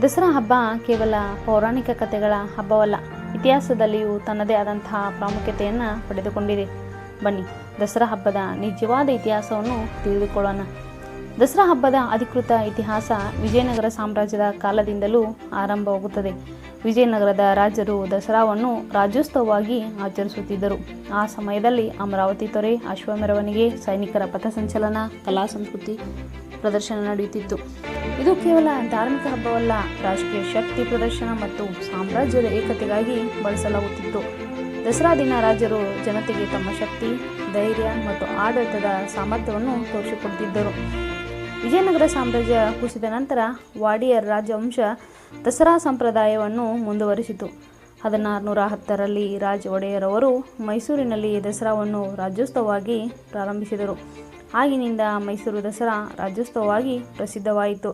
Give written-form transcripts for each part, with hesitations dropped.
ದಸರಾ ಹಬ್ಬ ಕೇವಲ ಪೌರಾಣಿಕ ಕಥೆಗಳ ಹಬ್ಬವಲ್ಲ, ಇತಿಹಾಸದಲ್ಲಿಯೂ ತನ್ನದೇ ಆದಂತಹ ಪ್ರಾಮುಖ್ಯತೆಯನ್ನು ಪಡೆದುಕೊಂಡಿದೆ. ಬನ್ನಿ, ದಸರಾ ಹಬ್ಬದ ನಿಜವಾದ ಇತಿಹಾಸವನ್ನು ತಿಳಿದುಕೊಳ್ಳೋಣ. ದಸರಾ ಹಬ್ಬದ ಅಧಿಕೃತ ಇತಿಹಾಸ ವಿಜಯನಗರ ಸಾಮ್ರಾಜ್ಯದ ಕಾಲದಿಂದಲೂ ಆರಂಭವಾಗುತ್ತದೆ. ವಿಜಯನಗರದ ರಾಜರು ದಸರಾವನ್ನು ರಾಜ್ಯೋತ್ಸವವಾಗಿ ಆಚರಿಸುತ್ತಿದ್ದರು. ಆ ಸಮಯದಲ್ಲಿ ಅಮರಾವತಿ ತೊರೆ, ಅಶ್ವ ಮೆರವಣಿಗೆ, ಸೈನಿಕರ ಪಥಸಂಚಲನ, ಕಲಾ ಸಂಸ್ಕೃತಿ ಪ್ರದರ್ಶನ ನಡೆಯುತ್ತಿತ್ತು. ಇದು ಕೇವಲ ಧಾರ್ಮಿಕ ಹಬ್ಬವಲ್ಲ, ರಾಜಕೀಯ ಶಕ್ತಿ ಪ್ರದರ್ಶನ ಮತ್ತು ಸಾಮ್ರಾಜ್ಯದ ಏಕತೆಗಾಗಿ ಬಳಸಲಾಗುತ್ತಿತ್ತು. ದಸರಾ ದಿನ ರಾಜರು ಜನತೆಗೆ ತಮ್ಮ ಶಕ್ತಿ, ಧೈರ್ಯ ಮತ್ತು ಆಡಳಿತದ ಸಾಮರ್ಥ್ಯವನ್ನು ತೋರಿಸಿಕೊಡುತ್ತಿದ್ದರು. ವಿಜಯನಗರ ಸಾಮ್ರಾಜ್ಯ ಕುಸಿದ ನಂತರ ವಾಡಿಯರ್ ರಾಜವಂಶ ದಸರಾ ಸಂಪ್ರದಾಯವನ್ನು ಮುಂದುವರಿಸಿತು. 1610ರಲ್ಲಿ ರಾಜ ಒಡೆಯರ್ ಅವರು ಮೈಸೂರಿನಲ್ಲಿ ದಸರಾವನ್ನು ರಾಜ್ಯೋತ್ಸವವಾಗಿ ಪ್ರಾರಂಭಿಸಿದರು. ಆಗಿನಿಂದ ಮೈಸೂರು ದಸರಾ ರಾಜ್ಯೋತ್ಸವವಾಗಿ ಪ್ರಸಿದ್ಧವಾಯಿತು.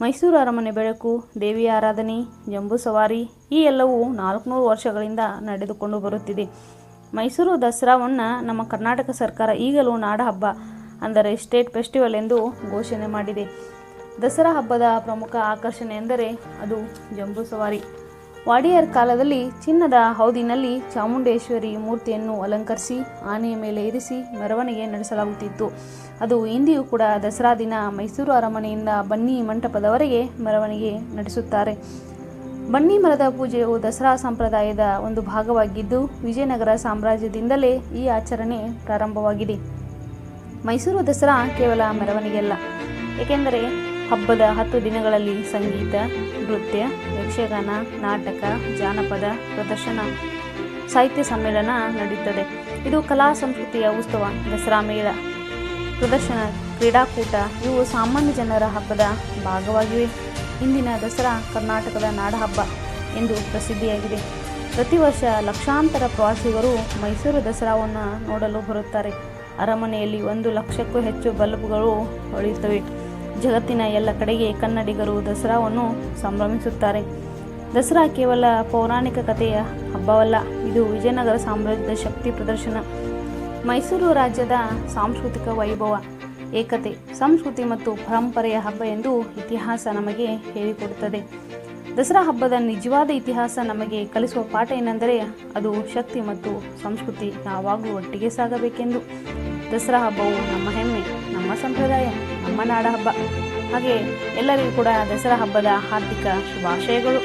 ಮೈಸೂರು ಅರಮನೆ ಬೆಳಕು, ದೇವಿಯ ಆರಾಧನೆ, ಜಂಬೂ ಸವಾರಿ ಈ ಎಲ್ಲವೂ 400 ವರ್ಷಗಳಿಂದ ನಡೆದುಕೊಂಡು ಬರುತ್ತಿದೆ. ಮೈಸೂರು ದಸರಾವನ್ನು ನಮ್ಮ ಕರ್ನಾಟಕ ಸರ್ಕಾರ ಈಗಲೂ ನಾಡಹಬ್ಬ ಅಂದರೆ ಸ್ಟೇಟ್ ಫೆಸ್ಟಿವಲ್ ಎಂದು ಘೋಷಣೆ ಮಾಡಿದೆ. ದಸರಾ ಹಬ್ಬದ ಪ್ರಮುಖ ಆಕರ್ಷಣೆ ಎಂದರೆ ಅದು ಜಂಬೂ ಸವಾರಿ. ವಾಡಿಯರ್ ಕಾಲದಲ್ಲಿ ಚಿನ್ನದ ಹೌದಿನಲ್ಲಿ ಚಾಮುಂಡೇಶ್ವರಿ ಮೂರ್ತಿಯನ್ನು ಅಲಂಕರಿಸಿ ಆನೆಯ ಮೇಲೆ ಇರಿಸಿ ಮೆರವಣಿಗೆ ನಡೆಸಲಾಗುತ್ತಿತ್ತು. ಅದು ಇಂದಿಯೂ ಕೂಡ ದಸರಾ ದಿನ ಮೈಸೂರು ಅರಮನೆಯಿಂದ ಬನ್ನಿ ಮಂಟಪದವರೆಗೆ ಮೆರವಣಿಗೆ ನಡೆಸುತ್ತಾರೆ. ಬನ್ನಿ ಮರದ ಪೂಜೆಯು ದಸರಾ ಸಂಪ್ರದಾಯದ ಒಂದು ಭಾಗವಾಗಿದ್ದು, ವಿಜಯನಗರ ಸಾಮ್ರಾಜ್ಯದಿಂದಲೇ ಈ ಆಚರಣೆ ಪ್ರಾರಂಭವಾಗಿದೆ. ಮೈಸೂರು ದಸರಾ ಕೇವಲ ಮೆರವಣಿಗೆಯಲ್ಲ, ಏಕೆಂದರೆ ಹಬ್ಬದ 10 ದಿನಗಳಲ್ಲಿ ಸಂಗೀತ, ನೃತ್ಯ, ಯಕ್ಷಗಾನ, ನಾಟಕ, ಜಾನಪದ ಪ್ರದರ್ಶನ, ಸಾಹಿತ್ಯ ಸಮ್ಮೇಳನ ನಡೆಯುತ್ತದೆ. ಇದು ಕಲಾ ಸಂಸ್ಕೃತಿಯ ಉತ್ಸವ. ದಸರಾ ಮೇಳ, ಪ್ರದರ್ಶನ, ಕ್ರೀಡಾಕೂಟ ಇವು ಸಾಮಾನ್ಯ ಜನರ ಹಬ್ಬದ ಭಾಗವಾಗಿವೆ. ಇಂದಿನ ದಸರಾ ಕರ್ನಾಟಕದ ನಾಡಹಬ್ಬ ಎಂದು ಪ್ರಸಿದ್ಧಿಯಾಗಿದೆ. ಪ್ರತಿ ವರ್ಷ ಲಕ್ಷಾಂತರ ಪ್ರವಾಸಿಗರು ಮೈಸೂರು ದಸರಾವನ್ನು ನೋಡಲು ಬರುತ್ತಾರೆ. ಅರಮನೆಯಲ್ಲಿ 1 ಲಕ್ಷಕ್ಕೂ ಹೆಚ್ಚು ಬಲ್ಬ್ಗಳು ಹೊಳೆಯುತ್ತವೆ. ಜಗತ್ತಿನ ಎಲ್ಲ ಕಡೆಗೆ ಕನ್ನಡಿಗರು ದಸರಾವನ್ನು ಸಂಭ್ರಮಿಸುತ್ತಾರೆ. ದಸರಾ ಕೇವಲ ಪೌರಾಣಿಕ ಕಥೆಯ ಹಬ್ಬವಲ್ಲ, ಇದು ವಿಜಯನಗರ ಸಾಮ್ರಾಜ್ಯದ ಶಕ್ತಿ ಪ್ರದರ್ಶನ. ಮೈಸೂರು ರಾಜ್ಯದ ಸಾಂಸ್ಕೃತಿಕ ವೈಭವ, ಏಕತೆ, ಸಂಸ್ಕೃತಿ ಮತ್ತು ಪರಂಪರೆಯ ಹಬ್ಬ ಎಂದು ಇತಿಹಾಸ ನಮಗೆ ಹೇಳಿಕೊಡುತ್ತದೆ. ದಸರಾ ಹಬ್ಬದ ನಿಜವಾದ ಇತಿಹಾಸ ನಮಗೆ ಕಲಿಸುವ ಪಾಠ ಏನೆಂದರೆ ಅದು ಶಕ್ತಿ ಮತ್ತು ಸಂಸ್ಕೃತಿ ಯಾವಾಗಲೂ ಒಟ್ಟಿಗೆ ಸಾಗಬೇಕೆಂದು. ದಸರಾ ಹಬ್ಬವು ನಮ್ಮ ಹೆಮ್ಮೆ, ನಮ್ಮ ಸಂಪ್ರದಾಯ, ನಮ್ಮ ನಾಡ ಹಬ್ಬ. ಹಾಗೆ ಎಲ್ಲರಿಗೂ ಕೂಡ ದಸರಾ ಹಬ್ಬದ ಹಾರ್ದಿಕ ಶುಭಾಶಯಗಳು.